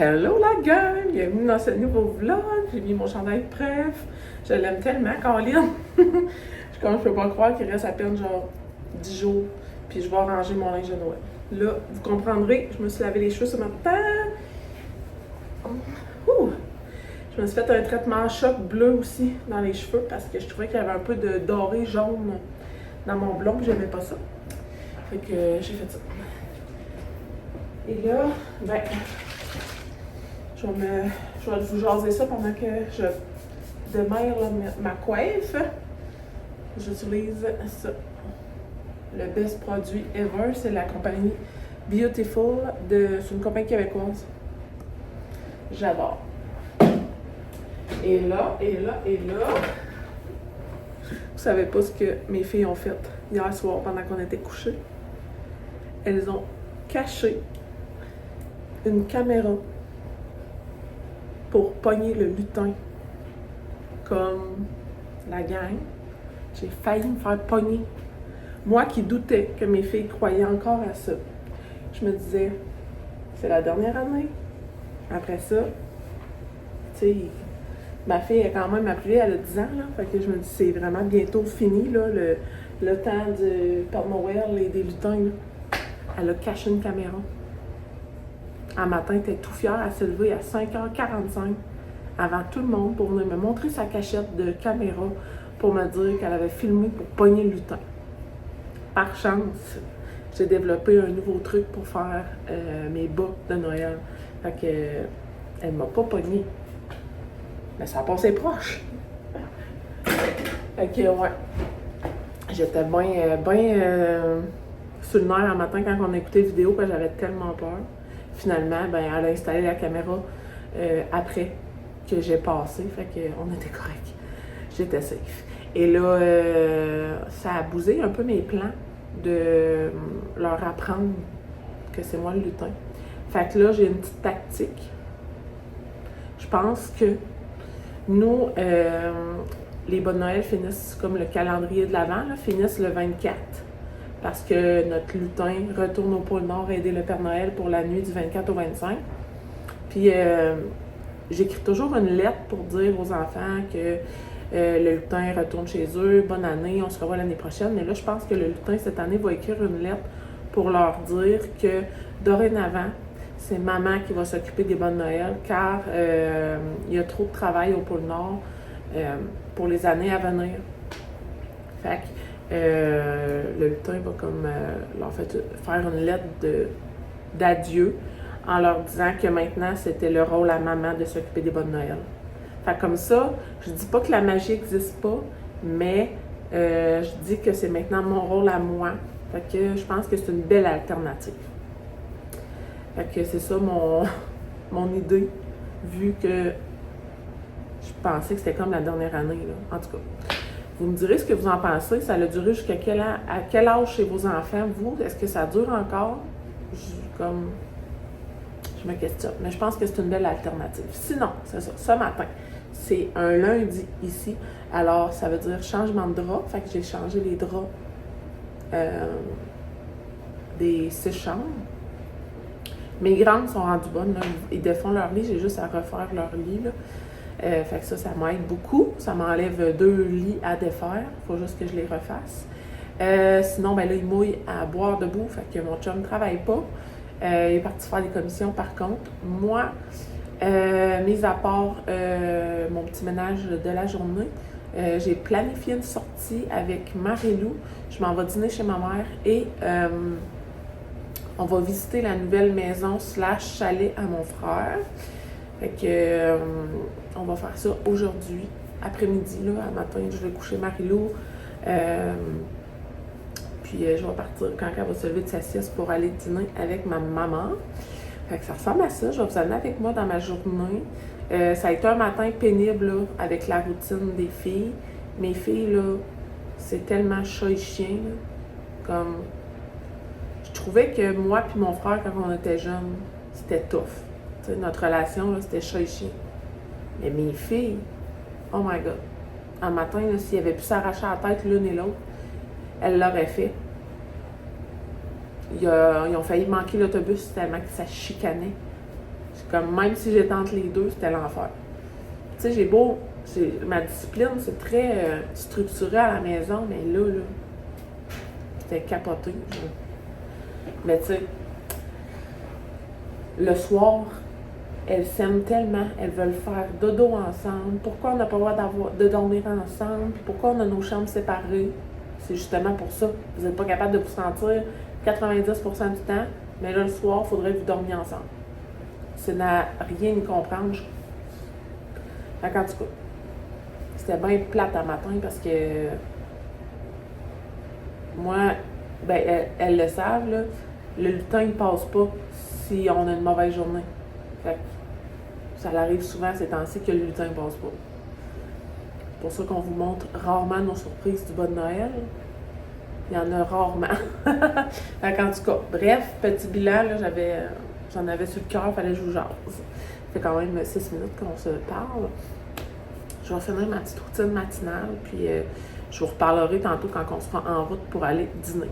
Hello la gang! Bienvenue dans ce nouveau vlog. J'ai mis mon chandail bref. Je l'aime tellement, Caroline. Je peux pas croire qu'il reste à peine genre 10 jours. Puis je vais ranger mon linge de Noël. Là, vous comprendrez, je me suis lavé les cheveux ce matin. Ouh. Je me suis fait un traitement choc bleu aussi dans les cheveux parce que je trouvais qu'il y avait un peu de doré jaune dans mon blond. J'aimais pas ça. Fait que j'ai fait ça. Et là, ben, je vais vous jaser ça pendant que je démêle ma coiffe. J'utilise ça. Le best produit ever, c'est la compagnie Beautiful. C'est une compagnie québécoise. J'adore. Et là, vous savez pas ce que mes filles ont fait hier soir pendant qu'on était couchés. Elles ont caché une caméra pour pogner le lutin comme la gang. J'ai failli me faire pogner. Moi qui doutais que mes filles croyaient encore à ça. Je me disais, c'est la dernière année. Après ça, tu sais, ma fille est quand même appelée, elle a 10 ans, là. Fait que je me dis, c'est vraiment bientôt fini, là, le temps du Père Noël et des lutins, là. Elle a caché une caméra. Un matin, elle était tout fière, elle s'est levée à 5h45 avant tout le monde pour venir me montrer sa cachette de caméra pour me dire qu'elle avait filmé pour pogner le lutin. Par chance, j'ai développé un nouveau truc pour faire mes bas de Noël. Fait que elle m'a pas pogné. Mais ça a passé proche. Fait que ouais. J'étais bien sur le nerf un matin quand on écoutait la vidéo parce que j'avais tellement peur. Finalement, ben, elle a installé la caméra après que j'ai passé. Fait qu'on était correct. J'étais safe. Et là, ça a bousé un peu mes plans de leur apprendre que c'est moi le lutin. Fait que là, j'ai une petite tactique. Je pense que nous, les bas de Noël finissent comme le calendrier de l'Avent, finissent le 24. Parce que notre lutin retourne au pôle Nord aider le Père Noël pour la nuit du 24 au 25. Puis, j'écris toujours une lettre pour dire aux enfants que le lutin retourne chez eux, bonne année, on se revoit l'année prochaine. Mais là, je pense que le lutin, cette année, va écrire une lettre pour leur dire que dorénavant, c'est maman qui va s'occuper des bonnes Noël car il y a trop de travail au pôle Nord pour les années à venir. Fait que le lutin va comme leur faire une lettre d'adieu en leur disant que maintenant, c'était le rôle à maman de s'occuper des bonnes Noël. Fait comme ça, je dis pas que la magie n'existe pas, mais je dis que c'est maintenant mon rôle à moi. Fait que je pense que c'est une belle alternative. Fait que c'est ça mon idée, vu que je pensais que c'était comme la dernière année, là. En tout cas, vous me direz ce que vous en pensez. Ça a duré jusqu'à à quel âge chez vos enfants, vous? Est-ce que ça dure encore? Je me questionne, mais je pense que c'est une belle alternative. Sinon, c'est ça, ce matin, c'est un lundi ici, alors ça veut dire changement de drap, fait que j'ai changé les draps des 6 chambres. Mes grandes sont rendues bonnes, là. Ils défont leur lit, j'ai juste à refaire leur lit, là. Fait que ça m'aide beaucoup, ça m'enlève 2 lits à défaire, faut juste que je les refasse. Sinon, ben là, ils mouillent à boire debout, fait que mon chum ne travaille pas. Il est parti faire des commissions par contre. Moi, mis à part mon petit ménage de la journée, j'ai planifié une sortie avec Marie-Lou. Je m'en vais dîner chez ma mère et on va visiter la nouvelle maison / chalet à mon frère. Fait que on va faire ça aujourd'hui, après-midi, là, à matin, je vais coucher Marie-Lou. Puis je vais partir quand elle va se lever de sa sieste pour aller dîner avec ma maman. Fait que ça ressemble à ça. Je vais vous amener avec moi dans ma journée. Ça a été un matin pénible là, avec la routine des filles. Mes filles, là, c'est tellement chat et chien. Là, comme je trouvais que moi et mon frère, quand on était jeunes, c'était tough. T'sais, notre relation, là, c'était chat et chien. Mais mes filles, oh my God. Un matin, là, s'ils avaient pu s'arracher la tête l'une et l'autre, elles l'auraient fait. Ils ont failli manquer l'autobus tellement que ça chicanait. Comme même si j'étais entre les deux, c'était l'enfer. Tu sais, ma discipline, c'est très structuré à la maison, mais là, c'était capoté. Mais tu sais, le soir, elles s'aiment tellement, elles veulent faire dodo ensemble. Pourquoi on n'a pas le droit de dormir ensemble? Puis pourquoi on a nos chambres séparées? C'est justement pour ça. Vous n'êtes pas capable de vous sentir 90% du temps, mais là, le soir, il faudrait que vous dormiez ensemble. C'est n'a rien à comprendre. En tout cas, c'était bien plate à matin parce que moi, ben, elles le savent, là, le lutin ne passe pas si on a une mauvaise journée. Fait que ça arrive souvent ces temps-ci que le lutin ne passe pas. C'est pour ça qu'on vous montre rarement nos surprises du bas de Noël. Il y en a rarement. Fait qu'en tout cas, bref, petit bilan, là, j'en avais sur le cœur, il fallait que je vous jase. Ça fait quand même 6 minutes qu'on se parle. Je vais finir ma petite routine matinale, puis je vous reparlerai tantôt quand on sera en route pour aller dîner.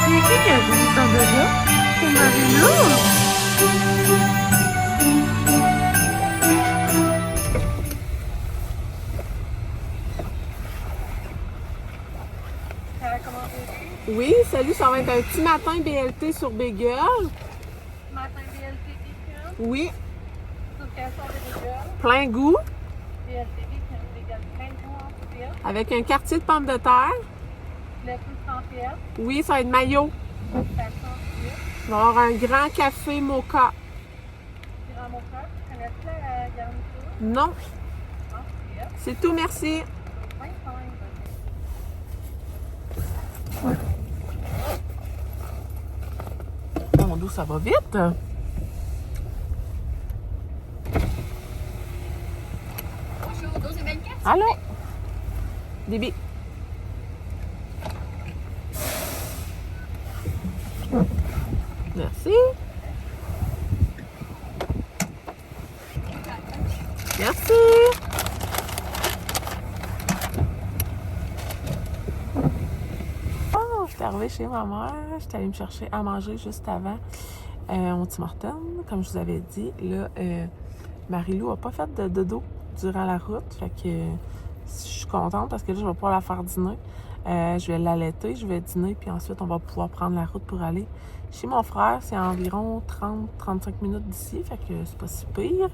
C'est qui a joué son dodo? C'est Marie-Lou! Oui, salut, ça va être un petit matin BLT sur Bagel. Matin BLT bacon. Oui, Sur quelle sorte de bagel? plein goût, BLT bacon, bagel plein de goût en fil. avec un quartier de pommes de terre. Le plus sans pièces. Oui, ça va être maillot. Ça sent suite. Il va y avoir un grand café mocha. Grand mocha. Connais-tu la garniture? Non, En fil. c'est tout, merci. 25. Mon dos, ça va vite. Bonjour, 12 et 24. Allô? Déby. Merci. Merci. Oh, je suis arrivée chez ma mère. J'étais allée me chercher à manger juste avant au Tim Hortons, comme je vous avais dit. Là, Marie-Lou n'a pas fait de dodo durant la route. Fait que je suis contente parce que là, je vais pouvoir la faire dîner. Je vais l'allaiter, je vais dîner, puis ensuite, on va pouvoir prendre la route pour aller chez mon frère. C'est environ 30-35 minutes d'ici, fait que c'est pas si pire.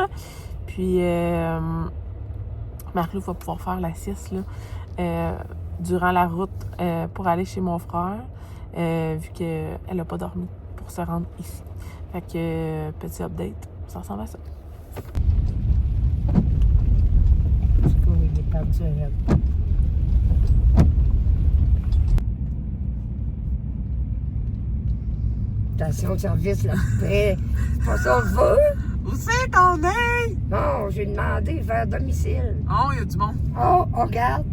Puis, Marie-Lou va pouvoir faire la sieste là, durant la route pour aller chez mon frère, vu qu'elle n'a pas dormi pour se rendre ici. Fait que, petit update, ça ressemble à ça. Il est parti à Attention, service, là, près. Pas ça va? Où c'est qu'on est? Non, j'ai demandé vers domicile. Oh, il y a du monde. Oh, on regarde.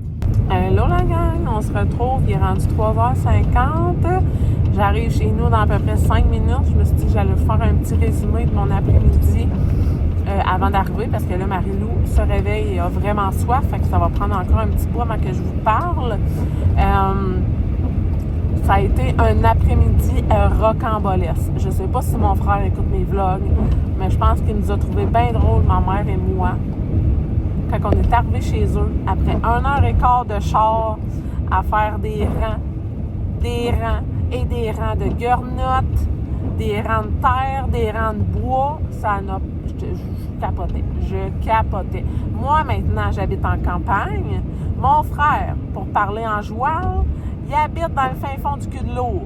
Là, la gang, on se retrouve. Il est rendu 3h50. J'arrive chez nous dans à peu près 5 minutes. Je me suis dit que j'allais faire un petit résumé de mon après-midi avant d'arriver parce que là, Marie-Lou se réveille et a vraiment soif. Fait que ça va prendre encore un petit bout avant que je vous parle. Ça a été un après-midi rocambolesque. Je sais pas si mon frère écoute mes vlogs, mais je pense qu'il nous a trouvé bien drôle, ma mère et moi, quand on est arrivé chez eux, après 1h15 de char, à faire des rangs et des rangs de gurnottes, des rangs de terre, des rangs de bois. Je capotais. Moi, maintenant, j'habite en campagne. Mon frère, pour parler en joual, il habite dans le fin fond du cul de l'Our.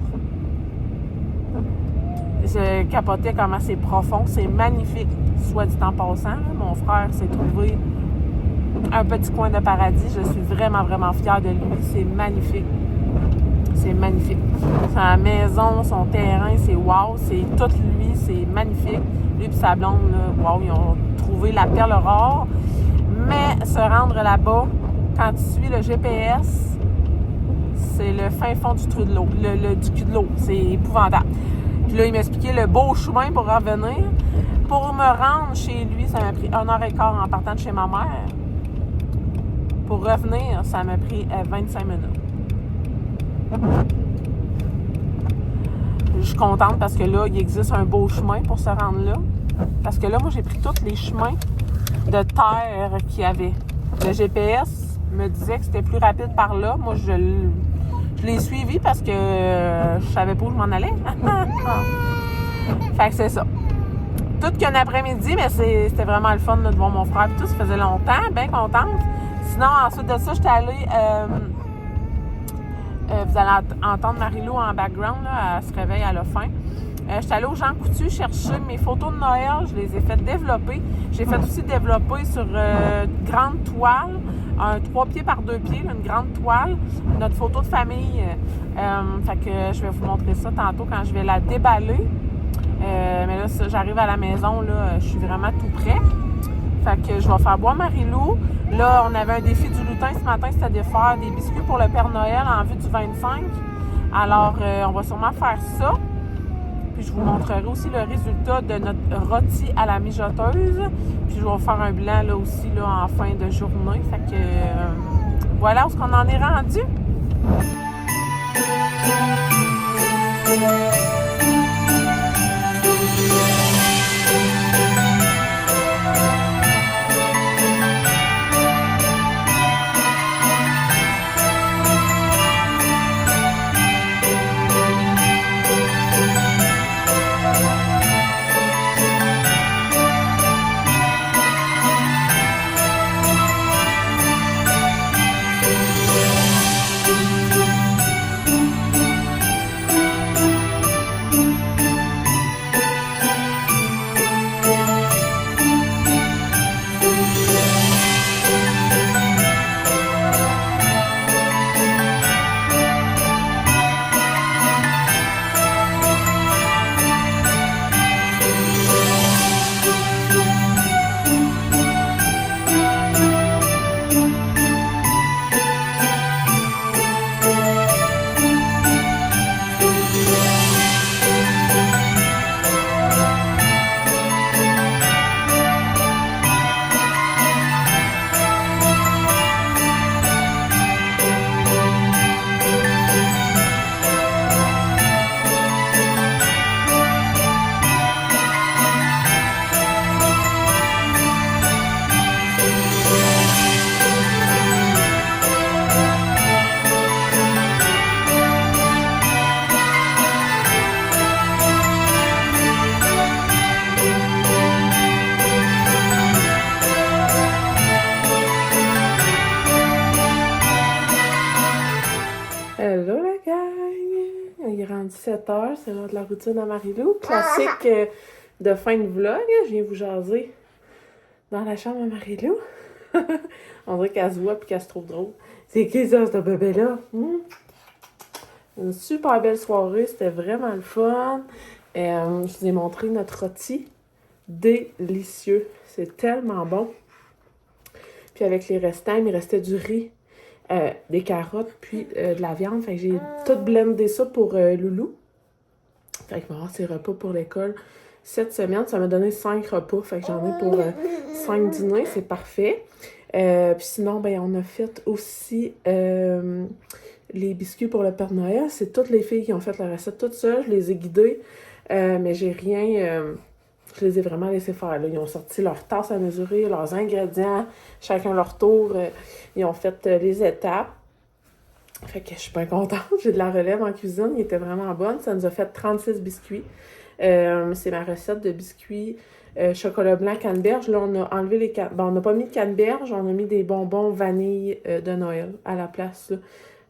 Je capotais comment c'est profond, c'est magnifique. Soit dit en passant, là, mon frère s'est trouvé un petit coin de paradis. Je suis vraiment, vraiment fière de lui. C'est magnifique. C'est magnifique. Sa maison, son terrain, c'est wow. C'est tout lui, c'est magnifique. Lui et sa blonde, là, wow, ils ont trouvé la perle rare. Mais se rendre là-bas, quand tu suis le GPS, c'est le fin fond du trou de l'eau, du cul de l'eau. C'est épouvantable. Puis là, il m'expliquait le beau chemin pour revenir. Pour me rendre chez lui, ça m'a pris 1h15 en partant de chez ma mère. Pour revenir, ça m'a pris 25 minutes. Je suis contente parce que là, il existe un beau chemin pour se rendre là. Parce que là, moi, j'ai pris tous les chemins de terre qu'il y avait. Le GPS me disait que c'était plus rapide par là. Moi, je l'ai suivi parce que je savais pas où je m'en allais. Fait que c'est ça. Tout qu'un après-midi, mais c'était vraiment le fun là, de voir mon frère et tout. Ça faisait longtemps, bien contente. Sinon, ensuite de ça, j'étais allée... vous allez entendre Marie-Lou en background, là, elle se réveille, elle a faim. J'étais allée au Jean Coutu chercher mes photos de Noël, je les ai fait développer. J'ai fait aussi développer sur grande toile, un 3 pieds par 2 pieds, une grande toile, notre photo de famille. Fait que je vais vous montrer ça tantôt quand je vais la déballer. Mais là, j'arrive à la maison, là, je suis vraiment tout près. Fait que je vais faire boire Marie-Lou. Là, on avait un défi du lutin ce matin, c'était de faire des biscuits pour le Père Noël en vue du 25. Alors, on va sûrement faire ça. Puis je vous montrerai aussi le résultat de notre rôti à la mijoteuse. Puis je vais faire un blanc là aussi là, en fin de journée. Fait que voilà où est-ce qu'on en est rendu. Hello la gang! Il est rendu 7h, c'est l'heure de la routine à Marie-Lou. Classique de fin de vlog. Je viens vous jaser dans la chambre à Marie-Lou. On dirait qu'elle se voit et qu'elle se trouve drôle. C'est qui ça, ce bébé-là? Une super belle soirée, c'était vraiment le fun. Je vous ai montré notre rôti. Délicieux. C'est tellement bon. Puis avec les restants, il me restait du riz. Des carottes, puis de la viande. Fait que j'ai tout blendé ça pour Loulou. Fait que je vais avoir ses repas pour l'école. Cette semaine, ça m'a donné 5 repas. Fait que j'en ai pour 5 dîners. C'est parfait. Puis sinon, ben on a fait aussi les biscuits pour le Père Noël. C'est toutes les filles qui ont fait la recette toutes seules. Je les ai guidées. Mais j'ai rien... je les ai vraiment laissés faire. Là. Ils ont sorti leurs tasses à mesurer, leurs ingrédients, chacun leur tour. Ils ont fait les étapes. Fait que je suis bien contente. J'ai de la relève en cuisine. Il était vraiment bonne. Ça nous a fait 36 biscuits. C'est ma recette de biscuits chocolat blanc canneberge. Là, on a enlevé les on n'a pas mis de canneberge. On a mis des bonbons vanille de Noël à la place. Là.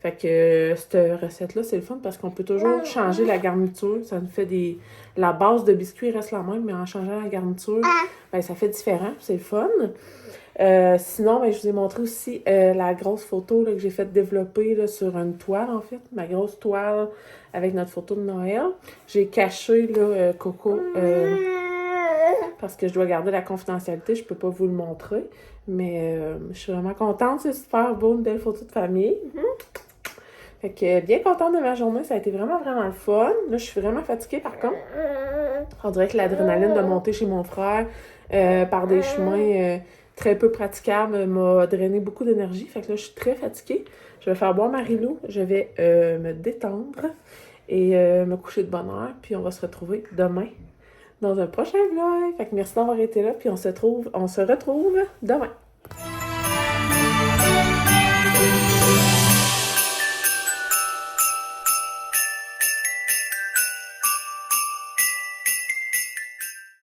Fait que cette recette-là, c'est le fun parce qu'on peut toujours changer la garniture. Ça nous fait des... La base de biscuits reste la même, mais en changeant la garniture, ben, ça fait différent. C'est le fun. Sinon, ben, je vous ai montré aussi la grosse photo là, que j'ai fait développer là, sur une toile, en fait. Ma grosse toile avec notre photo de Noël. J'ai caché là, Coco parce que je dois garder la confidentialité. Je peux pas vous le montrer. Mais je suis vraiment contente. C'est super beau, une belle photo de famille. Fait que bien contente de ma journée, ça a été vraiment, vraiment le fun. Là, je suis vraiment fatiguée par contre. On dirait que l'adrénaline de monter chez mon frère par des chemins très peu praticables m'a drainé beaucoup d'énergie. Fait que là, je suis très fatiguée. Je vais faire boire Marie-Lou, je vais me détendre et me coucher de bonne heure. Puis on va se retrouver demain dans un prochain vlog. Fait que merci d'avoir été là, puis on se retrouve demain.